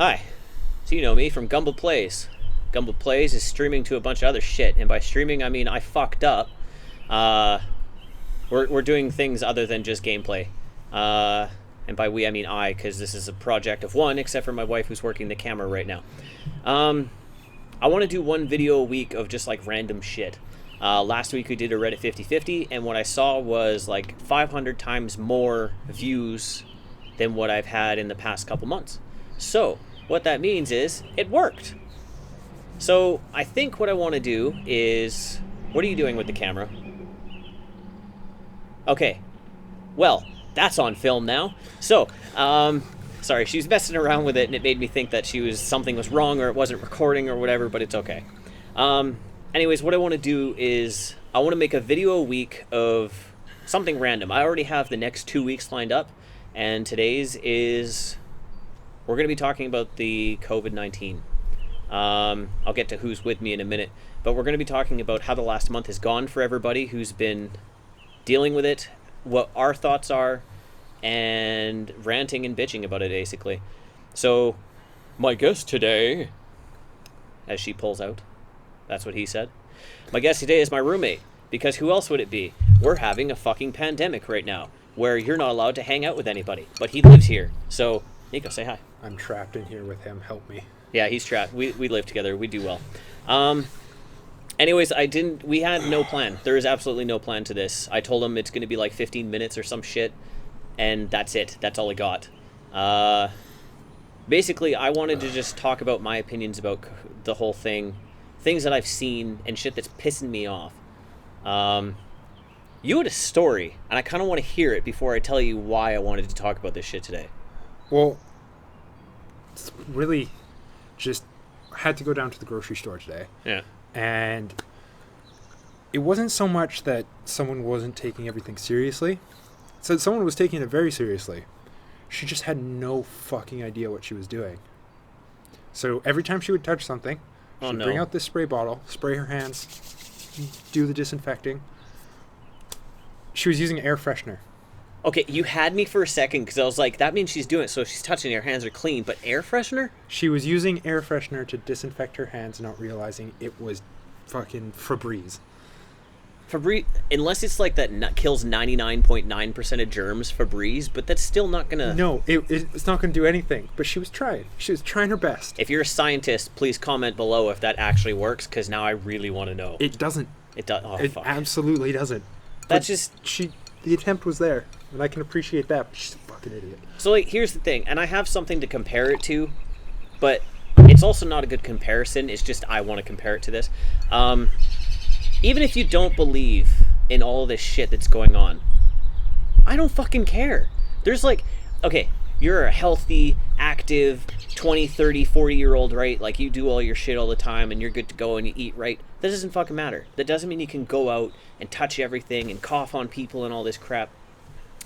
Hi. So you know me from Gumble Plays. Gumble Plays is streaming to a bunch of other shit, and by streaming I mean I fucked up. Uh, we're doing things other than just gameplay. And by we I mean I, because this is a project of one, except for my wife who's working the camera right now. I want to do one video a week of just like random shit. Last week we did a Reddit 50-50, and what I saw was like 500 times more views than what I've had in the past couple months. So, what that means is, it worked. So, I think what I want to do is... What are you doing with the camera? Okay. Well, that's on film now. So, sorry, she was messing around with it, and it made me think that something was wrong, or it wasn't recording, or whatever, but it's okay. Anyways, what I want to do is, I want to make a video a week of something random. I already have the next 2 weeks lined up, and today's is... We're going to be talking about the COVID-19. I'll get to who's with me in a minute, but we're going to be talking about how the last month has gone for everybody who's been dealing with it, what our thoughts are, and ranting and bitching about it, basically. So, my guest today, as she pulls out, that's what he said. My guest today is my roommate, because who else would it be? We're having a fucking pandemic right now, where you're not allowed to hang out with anybody, but he lives here. So, Nico, say hi. I'm trapped in here with him. Help me. Yeah, he's trapped. We live together. We do well. Anyways, we had no plan. There is absolutely no plan to this. I told him it's going to be like 15 minutes or some shit, and that's it. That's all I got. Basically, I wanted to just talk about my opinions about the whole thing, things that I've seen, and shit that's pissing me off. You had a story, and I kind of want to hear it before I tell you why I wanted to talk about this shit today. Well, it's really just had to go down to the grocery store today. Yeah. And it wasn't so much that someone wasn't taking everything seriously. So someone was taking it very seriously. She just had no fucking idea what she was doing. So every time she would touch something, she'd bring out this spray bottle, spray her hands, do the disinfecting. She was using air freshener. Okay, you had me for a second because I was like, that means she's doing it, so she's touching her hands are clean, but air freshener? She was using air freshener to disinfect her hands, not realizing it was fucking Febreze. Febreze, unless it's like that kills 99.9% of germs, Febreze, but that's still not gonna... No, it's not gonna do anything, but she was trying. She was trying her best. If you're a scientist, please comment below if that actually works, because now I really want to know. It doesn't. It does. Oh, it fuck. Absolutely doesn't. That's just... The attempt was there, and I can appreciate that, but she's a fucking idiot. So, like, here's the thing, and I have something to compare it to, but it's also not a good comparison. It's just I want to compare it to this. Even if you don't believe in all of this shit that's going on, I don't fucking care. There's like, okay, you're a healthy, active, 20, 30, 40-year-old, right? Like, you do all your shit all the time, and you're good to go, and you eat right. That doesn't fucking matter. That doesn't mean you can go out and touch everything and cough on people and all this crap.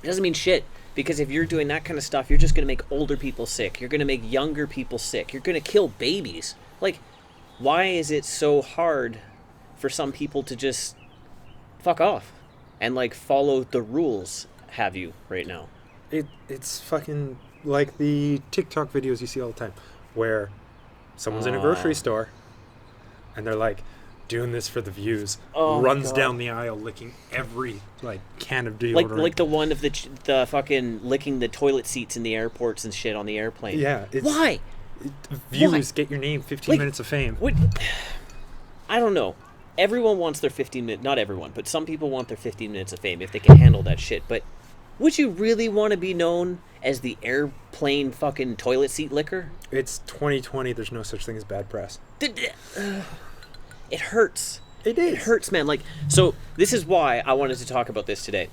It doesn't mean shit, because if you're doing that kind of stuff, you're just going to make older people sick. You're going to make younger people sick. You're going to kill babies. Like, why is it so hard for some people to just fuck off and, like, follow the rules, have you, right now? It's fucking like the TikTok videos you see all the time, where someone's in a grocery store, and they're like, doing this for the views, runs down the aisle licking every like can of deodorant. Like the one of the fucking licking the toilet seats in the airports and shit on the airplane. Yeah. Why? Views, Why? Get your name, 15 minutes of fame. What? I don't know. Everyone wants their 15 minutes, not everyone, but some people want their 15 minutes of fame if they can handle that shit. But would you really want to be known as the airplane fucking toilet seat licker? It's 2020, there's no such thing as bad press. It hurts. It is. It hurts, man. Like, so this is why I wanted to talk about this today.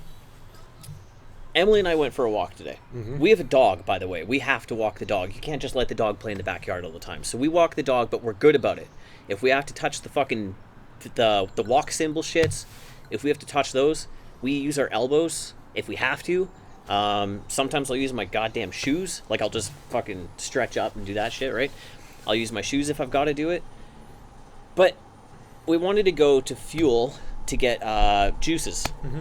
Emily and I went for a walk today. Mm-hmm. We have a dog, by the way. We have to walk the dog. You can't just let the dog play in the backyard all the time. So we walk the dog, but we're good about it. If we have to touch the fucking the walk symbol shits, if we have to touch those, we use our elbows if we have to. Sometimes I'll use my goddamn shoes. Like, I'll just fucking stretch up and do that shit, right? I'll use my shoes if I've got to do it. But we wanted to go to Fuel to get juices. Mm-hmm.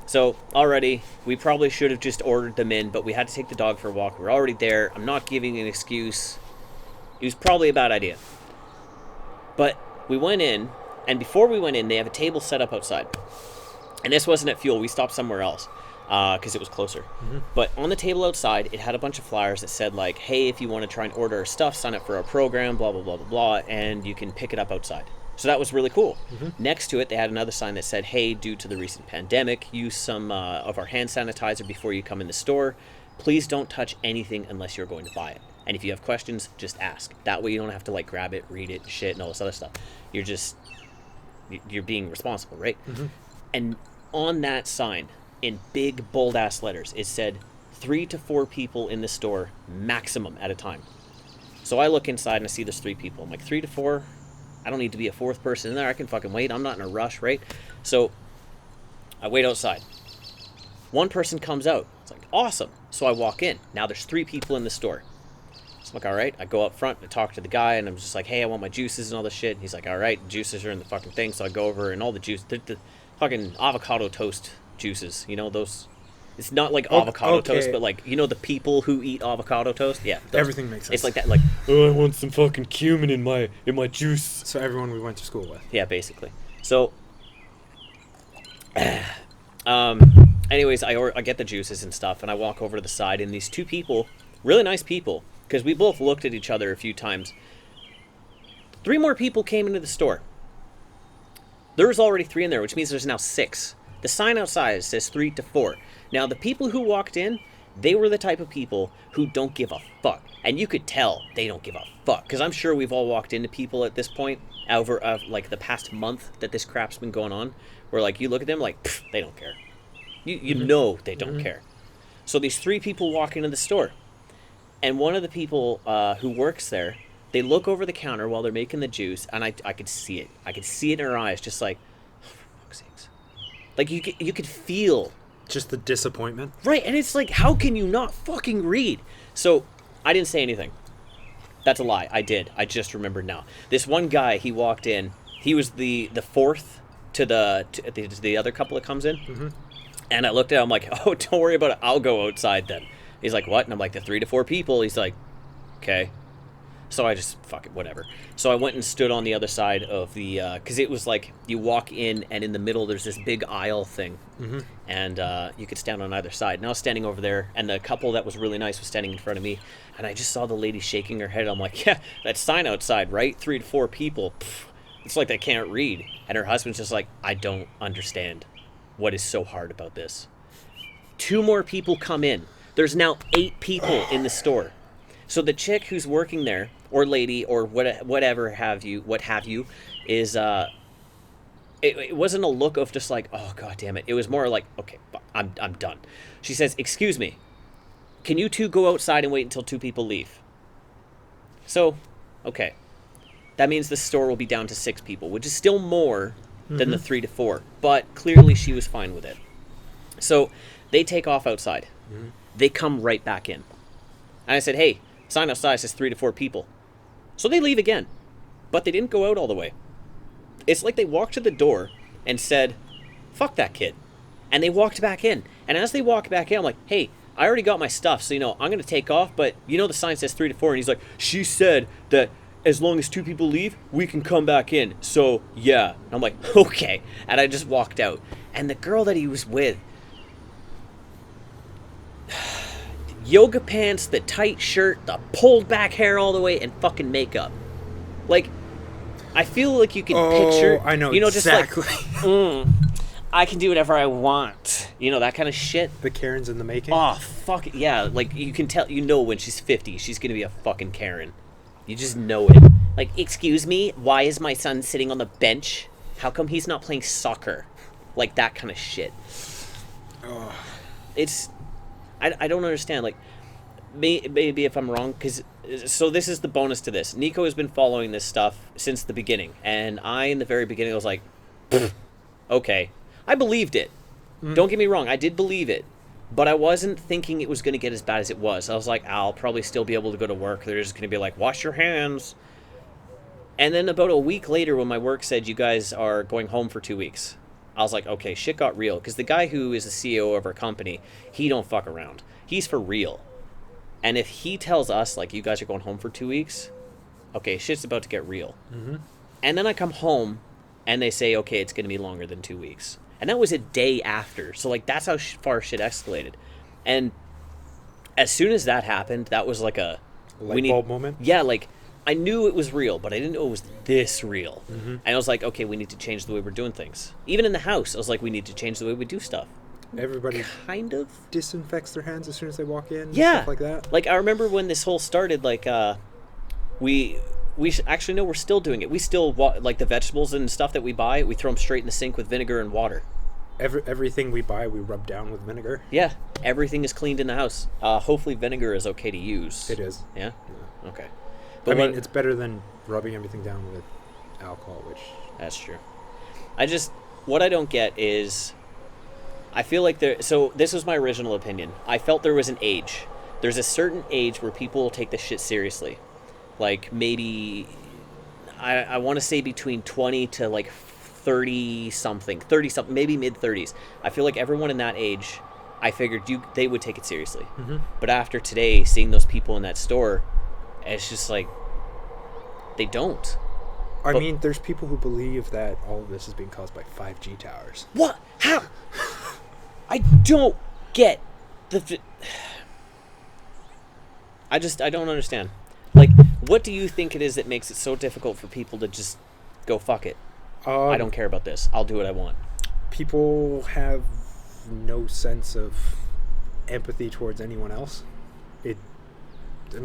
So already, we probably should have just ordered them in, but we had to take the dog for a walk. We were already there. I'm not giving an excuse. It was probably a bad idea. But we went in, and before we went in, they have a table set up outside. And this wasn't at Fuel. We stopped somewhere else because it was closer. But on the table outside, it had a bunch of flyers that said, like, hey, if you want to try and order our stuff, sign up for our program, blah, blah, blah, blah, blah, and you can pick it up outside. So that was really cool. Next to it, they had another sign that said, hey, due to the recent pandemic, use some of our hand sanitizer before you come in the store. Please don't touch anything unless you're going to buy it. And if you have questions, just ask. That way you don't have to, like, grab it, read it, shit, and all this other stuff. You're being responsible, right? And on that sign, in big, bold-ass letters, it said 3 to 4 people in the store, maximum at a time. So I look inside and I see there's 3 people. I'm like, 3 to 4? I don't need to be a 4th person in there. I can fucking wait. I'm not in a rush, right? So I wait outside. One person comes out. It's like, awesome. So I walk in. Now there's 3 people in the store. So I'm like, all right. I go up front and I talk to the guy, and I'm just like, hey, I want my juices and all this shit. And he's like, all right, juices are in the fucking thing. So I go over, and all the juice, the fucking avocado toast juices, you know, those. It's not like avocado toast, but like, you know, the people who eat avocado toast. Yeah, those. Everything makes sense. It's like that, like, oh, I want some fucking cumin in my juice. So everyone we went to school with. Yeah, basically. So, anyways, I get the juices and stuff, and I walk over to the side, and these 2 people, really nice people, because we both looked at each other a few times. 3 more people came into the store. There was already 3 in there, which means there's now 6. The sign outside says 3 to 4. Now, the people who walked in, they were the type of people who don't give a fuck. And you could tell they don't give a fuck. Because I'm sure we've all walked into people at this point, over like the past month that this crap's been going on, where like you look at them like, they don't care. You know they don't care. So these 3 people walk into the store. And one of the people who works there, they look over the counter while they're making the juice, and I could see it. I could see it in her eyes, just like, oh, for fuck's sakes. Like, you could feel... Just the disappointment. Right, and it's like, how can you not fucking read? So, I didn't say anything. That's a lie. I did. I just remembered now. This one guy, he walked in. He was the 4th to the other couple that comes in. And I looked at him, I'm like, oh, don't worry about it. I'll go outside then. He's like, what? And I'm like, the 3 to 4 people. He's like, okay. So I just, fuck it, whatever. So I went and stood on the other side of the, because it was like, you walk in, and in the middle there's this big aisle thing. And you could stand on either side. And I was standing over there, and the couple that was really nice was standing in front of me. And I just saw the lady shaking her head. I'm like, yeah, that sign outside, right? 3 to 4 people. Pff, it's like they can't read. And her husband's just like, I don't understand what is so hard about this. 2 more people come in. There's now 8 people in the store. So the chick who's working there, or lady, or whatever have you, is it wasn't a look of just like, oh god damn it. It was more like, okay, I'm done. She says, excuse me, can you 2 go outside and wait until 2 people leave? So, okay, that means the store will be down to 6 people, which is still more than the 3 to 4. But clearly she was fine with it. So they take off outside. They come right back in. And I said, hey, sign outside says 3 to 4 people. So they leave again. But they didn't go out all the way. It's like they walked to the door and said, fuck that kid. And they walked back in. And as they walked back in, I'm like, hey, I already got my stuff, so, you know, I'm going to take off, but you know the sign says 3 to 4. And he's like, she said that as long as 2 people leave, we can come back in. So, yeah. And I'm like, okay. And I just walked out. And the girl that he was with, yoga pants, the tight shirt, the pulled back hair all the way, and fucking makeup. Like, I feel like you can picture... I know, you know, exactly. Just like, I can do whatever I want. You know, that kind of shit. The Karen's in the making? Oh, fuck it. Yeah, like, you can tell, you know when she's 50, she's gonna be a fucking Karen. You just know it. Like, excuse me, why is my son sitting on the bench? How come he's not playing soccer? Like, that kind of shit. Oh. It's... I don't understand, like, maybe if I'm wrong, because, so this is the bonus to this. Nico has been following this stuff since the beginning, and I, in the very beginning, was like, okay. I believed it. Don't get me wrong, I did believe it, but I wasn't thinking it was going to get as bad as it was. I was like, I'll probably still be able to go to work. They're just going to be like, wash your hands. And then about a week later, when my work said, you guys are going home for 2 weeks, I was like, okay, shit got real. Because the guy who is the CEO of our company, he don't fuck around. He's for real. And if he tells us, like, you guys are going home for 2 weeks, okay, shit's about to get real. Mm-hmm. And then I come home, and they say, okay, it's going to be longer than 2 weeks. And that was a day after. So, like, that's how far shit escalated. And as soon as that happened, that was like a... Light bulb moment? Yeah, like, I knew it was real, but I didn't know it was this real. Mm-hmm. And I was like, okay, we need to change the way we're doing things. Even in the house, I was like, we need to change the way we do stuff. Everybody kind of disinfects their hands as soon as they walk in. Yeah. Stuff like that. Like, I remember when this whole started, like, we actually, no, we're still doing it. We still, like, the vegetables and stuff that we buy, we throw them straight in the sink with vinegar and water. Everything we buy, we rub down with vinegar. Yeah, everything is cleaned in the house. Hopefully vinegar is okay to use. It is. Yeah? Yeah. Okay. But I mean, it's better than rubbing everything down with alcohol, which... That's true. What I don't get is, I feel like so this was my original opinion. I felt there was an age. There's a certain age where people will take this shit seriously. Like, maybe, I want to say between 20 to, like, 30-something, maybe mid-30s. I feel like everyone in that age, I figured they would take it seriously. Mm-hmm. But after today, seeing those people in that store, it's just like, they don't. I mean, there's people who believe that all of this is being caused by 5G towers. What? How? I don't get I don't understand. Like, what do you think it is that makes it so difficult for people to just go, fuck it? I don't care about this. I'll do what I want. People have no sense of empathy towards anyone else.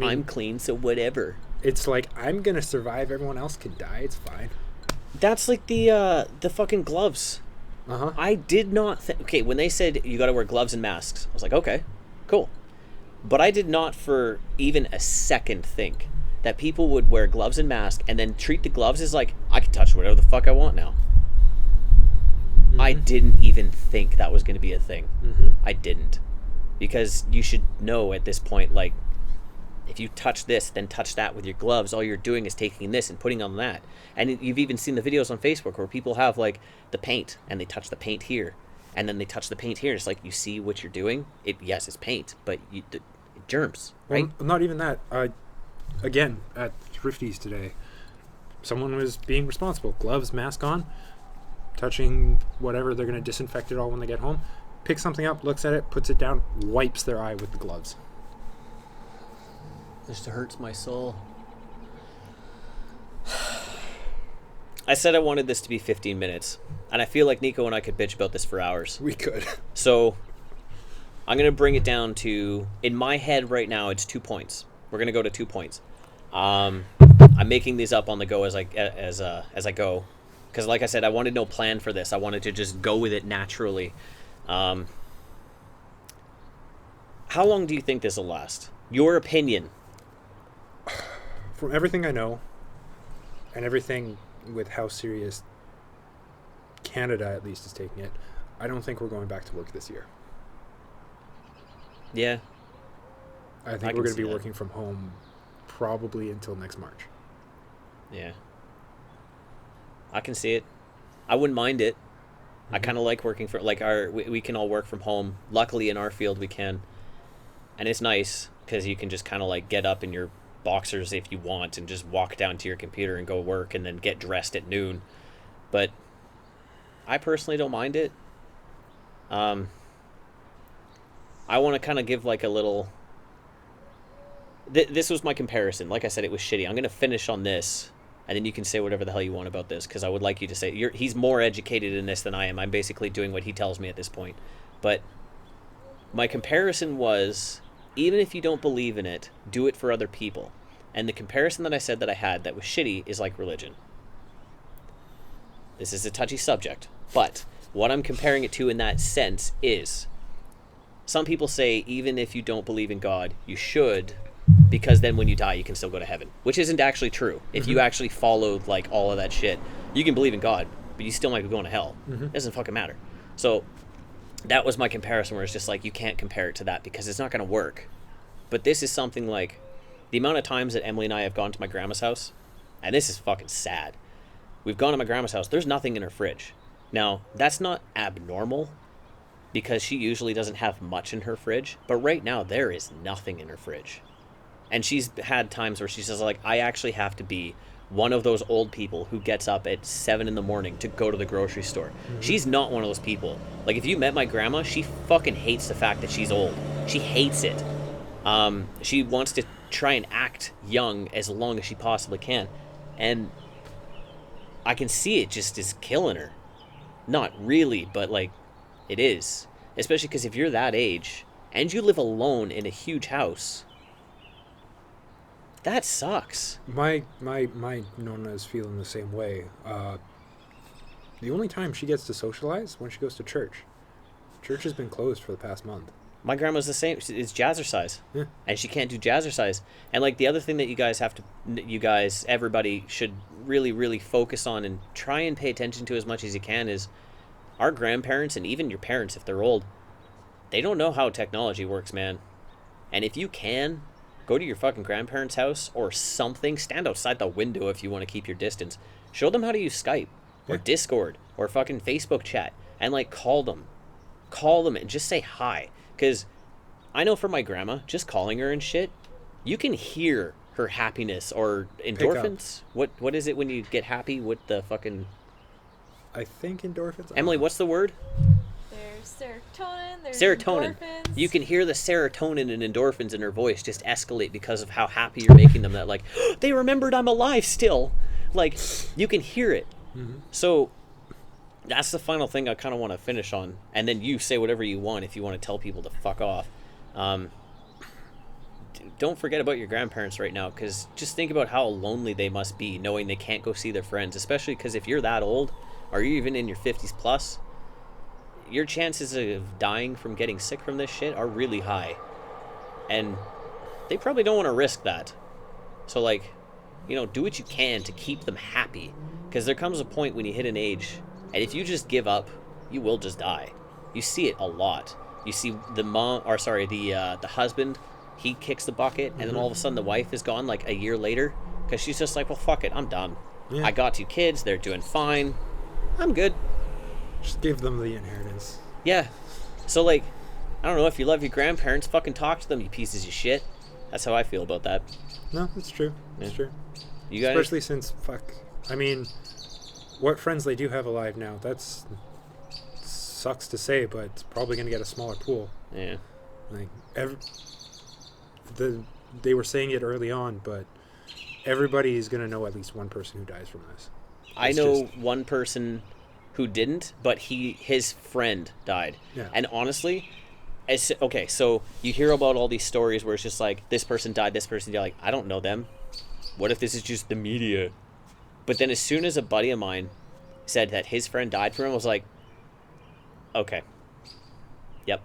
I'm clean, so whatever. It's like, I'm gonna survive. Everyone else can die. It's fine. That's like the fucking gloves. Uh-huh. I did not think... Okay, when they said you got to wear gloves and masks, I was like, okay, cool. But I did not for even a second think that people would wear gloves and masks and then treat the gloves as like, I can touch whatever the fuck I want now. Mm-hmm. I didn't even think that was going to be a thing. Mm-hmm. I didn't. Because you should know at this point, like, if you touch this, then touch that with your gloves, all you're doing is taking this and putting on that. And you've even seen the videos on Facebook where people have, like, the paint, and they touch the paint here, and then they touch the paint here. It's like, you see what you're doing? Yes, it's paint, but germs, right? Well, not even that. Again, at Thrifty's today, someone was being responsible. Gloves, mask on, touching whatever. They're going to disinfect it all when they get home. Picks something up, looks at it, puts it down, wipes their eye with the gloves. This hurts my soul. I said I wanted this to be 15 minutes, and I feel like Nico and I could bitch about this for hours. We could. So I'm going to bring it down to, in my head right now, it's 2 points. We're going to go to 2 points. I'm making these up on the go as I go, because like I said, I wanted no plan for this. I wanted to just go with it naturally. How long do you think this will last? Your opinion. From everything I know, and everything with how serious Canada at least is taking it, I don't think we're going back to work this year. Yeah. I think we're going to be working from home probably until next March. Yeah. I can see it. I wouldn't mind it. Mm-hmm. I kind of like working for, like, we can all work from home. Luckily in our field we can. And it's nice because you can just kind of like get up in your boxers if you want and just walk down to your computer and go work and then get dressed at noon. But I personally don't mind it. I want to kind of give like a little... This was my comparison. Like I said, it was shitty. I'm going to finish on this, and then you can say whatever the hell you want about this, because I would like you to say... He's more educated in this than I am. I'm basically doing what he tells me at this point. But my comparison was, even if you don't believe in it, do it for other people. And the comparison that I said that I had that was shitty is like religion. This is a touchy subject, but what I'm comparing it to in that sense is, some people say even if you don't believe in God, you should, because then when you die you can still go to heaven, which isn't actually true. If you actually followed like all of that shit, you can believe in God, but you still might be going to hell. It doesn't fucking matter. So that was my comparison, where it's just like, you can't compare it to that because it's not going to work. But this is something like the amount of times that Emily and I have gone to my grandma's house, and this is fucking sad. We've gone to my grandma's house. There's nothing in her fridge. Now, that's not abnormal because she usually doesn't have much in her fridge, but right now there is nothing in her fridge. And she's had times where she says, like, I actually have to be one of those old people who gets up at 7 in the morning to go to the grocery store. She's not one of those people. Like, if you met my grandma, she fucking hates the fact that she's old. She hates it. She wants to try and act young as long as she possibly can. And I can see it just is killing her. Not really, but, like, it is. Especially because if you're that age and you live alone in a huge house, that sucks. My Nonna is feeling the same way. The only time she gets to socialize when she goes to church. Church has been closed for the past month. My grandma's the same. It's jazzercise. Yeah. And she can't do jazzercise. And, like, the other thing that everybody should really, really focus on and try and pay attention to as much as you can is our grandparents, and even your parents if they're old, they don't know how technology works, man. And if you can, go to your fucking grandparents' house or something. Stand outside the window if you want to keep your distance. Show them how to use Skype or Discord or fucking Facebook chat and, like, call them. Call them and just say hi. Because I know for my grandma, just calling her and shit, you can hear her happiness or endorphins. What is it when you get happy with the fucking... I think endorphins. Emily, what's the word? There's serotonin. There's Serotonin. endorphins. You can hear the serotonin and endorphins in her voice just escalate because of how happy you're making them. That, like, they remembered I'm alive still. Like, you can hear it. Mm-hmm. So that's the final thing I kind of want to finish on. And then you say whatever you want if you want to tell people to fuck off. Don't forget about your grandparents right now, because just think about how lonely they must be knowing they can't go see their friends, especially because if you're that old or you're even in your 50s plus, your chances of dying from getting sick from this shit are really high. And they probably don't want to risk that. So, like, you know, do what you can to keep them happy, because there comes a point when you hit an age, and if you just give up, you will just die. You see it a lot. You see the husband, he kicks the bucket, and then all of a sudden the wife is gone like a year later, because she's just like, well, fuck it, I'm done. Yeah. I got 2 kids, they're doing fine, I'm good. Just give them the inheritance. Yeah. So, like, I don't know, if you love your grandparents, fucking talk to them, you pieces of shit. That's how I feel about that. No, it's true. It's true. You guys? Especially since, I mean, what friends they do have alive now, that's sucks to say, but it's probably going to get a smaller pool. Yeah. Like, they were saying it early on, but everybody's going to know at least one person who dies from this. I know one person who didn't, but his friend died. Yeah. And honestly, so you hear about all these stories where it's just like, this person died, like, I don't know them. What if this is just the media? But then as soon as a buddy of mine said that his friend died from him, I was like, okay. Yep.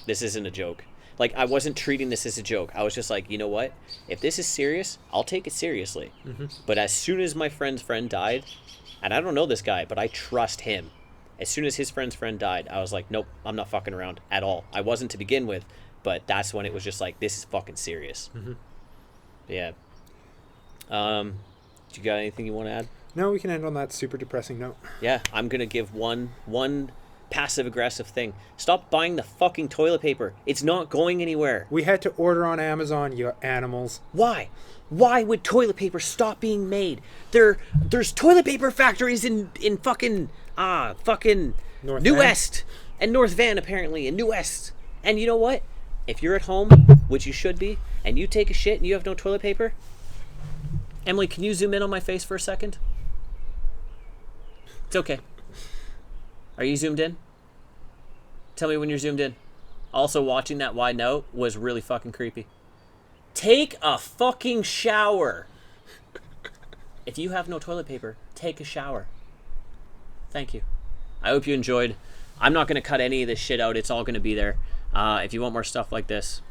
This isn't a joke. Like, I wasn't treating this as a joke. I was just like, you know what? If this is serious, I'll take it seriously. Mm-hmm. But as soon as my friend's friend died, and I don't know this guy, but I trust him. As soon as his friend's friend died, I was like, nope, I'm not fucking around at all. I wasn't to begin with, but that's when it was just like, this is fucking serious. Mm-hmm. Yeah. Do you got anything you want to add? No, we can end on that super depressing note. Yeah, I'm going to give one passive-aggressive thing. Stop buying the fucking toilet paper. It's not going anywhere. We had to order on Amazon, you animals. Why? Why would toilet paper stop being made? There's toilet paper factories in fucking North New Van? West and North Van, apparently, in New West. And you know what? If you're at home, which you should be, and you take a shit and you have no toilet paper, Emily, can you zoom in on my face for a second? It's okay. Are you zoomed in? Tell me when you're zoomed in. Also, watching that wide note was really fucking creepy. Take a fucking shower. If you have no toilet paper, take a shower. Thank you. I hope you enjoyed. I'm not going to cut any of this shit out. It's all going to be there. If you want more stuff like this,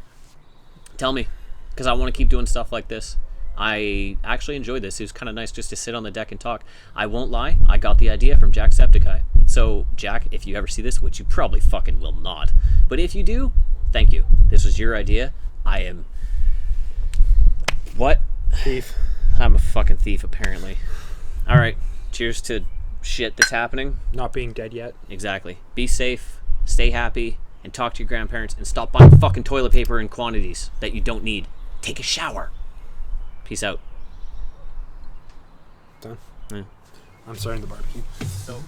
tell me, because I want to keep doing stuff like this. I actually enjoyed this. It was kind of nice just to sit on the deck and talk. I won't lie, I got the idea from Jacksepticeye. So, Jack, if you ever see this, which you probably fucking will not, but if you do, thank you. This was your idea. I am... What? Thief. I'm a fucking thief, apparently. Alright, cheers to shit that's happening. Not being dead yet. Exactly. Be safe, stay happy, and talk to your grandparents, and stop buying fucking toilet paper in quantities that you don't need. take a shower. Peace out. Done. Yeah. I'm starting the barbecue. So.